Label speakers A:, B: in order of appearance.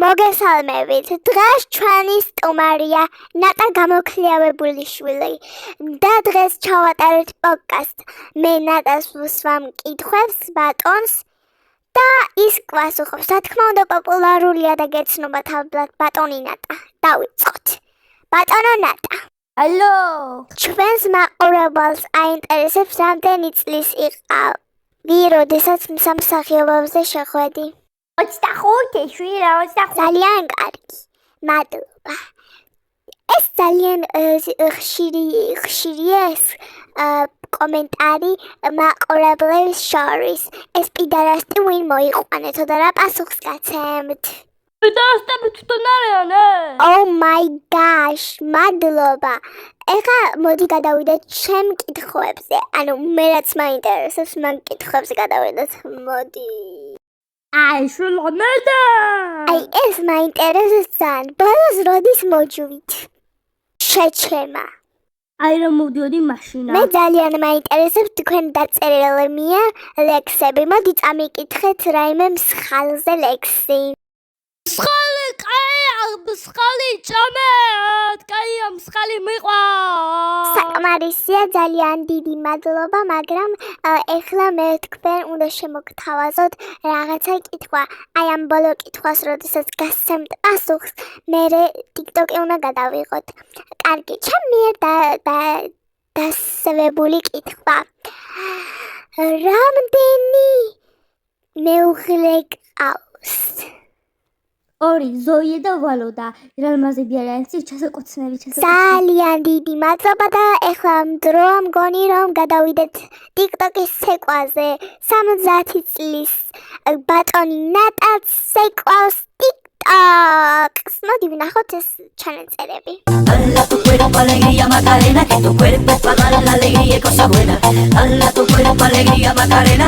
A: მოგესალმებით. დღეს ჩვენი სტუმარია ნატა გამოქლიავებულიშვილი და დღეს ჩავატარებთ პოდკასტ. მე ნატას ვუსვამ კითხვებს ბატონს და ის გვასუხობს. რა თქმა უნდა, პოპულარულია და გეცნობათ ალბათ ბატონი ნატა. დავიწყოთ. ბატონო ნატა.
B: ალო.
A: ჩვენს მაყურებელს აინტერესებს რამდენი წლის იყავი, როდესაც სამსახიობოებზე შეხვედი?
B: 25
A: ძალიან კარგი. მადლობა. ეს ძალიან ხშირია ეს კომენტარი მაყურებლებს შორის. ეს პიდარასტი ვინ მოიყვანეთო და რა პასუხს გაცემთ?
B: პიდარასტები თვითონ არიან,
A: Oh my gosh, მადლობა. ეხლა მოდი გადავიდეთ ჩემ კითხვებზე. ანუ მე რაც მაინტერესებს, მან კითხვებზე გადავიდეთ. მოდი.
B: აი, შულამედა.
A: აი, ეს მაინტერესებს ძალიან. ბოლოს როდის მოჯვით? შეჩემა.
B: აი, რომ მოვდიოდი მაშინა.
A: მე ძალიან მაინტერესებს თქვენ დაწერილი ლექსები. მოდი წამიკითხეთ რაიმე მსხალზე ლექსი.
B: მსხალი, მსხალი ჭამეთ. კაია, მსხალი მიყვარს.
A: საკმარისია, ძალიან დიდი მადლობა, მაგრამ ეხლა მე თქვენ უნდა შემოგთავაზოთ რაღაცა კითხვა. აი ამ ბოლო კითხვას, როდესაც გასცემთ პასუხს, მე TikTok-ი უნდა გადავიღოთ. კარგი, ჩემ მიერ დასვებული კითხვა. რამდენი მეუღლე გყავს?
B: ორი, ზოია და ვალოდა. რამაზე არიან ჩასაკოცნები.
A: ძალიან დიდი მადლობა და ეხლა მდროა მგონი რომ გადავიდეთ TikTok-ის ცეკვაზე. 70 წლის ბატონი ნატაც ცეკვავს TikTok-ს. მოდი ვნახოთ ეს ჩანაწერები.
C: Hala tu cuerpo alegría Macarena, que tu cuerpo para dar la alegría y cosa buena. Hala tu cuerpo alegría Macarena.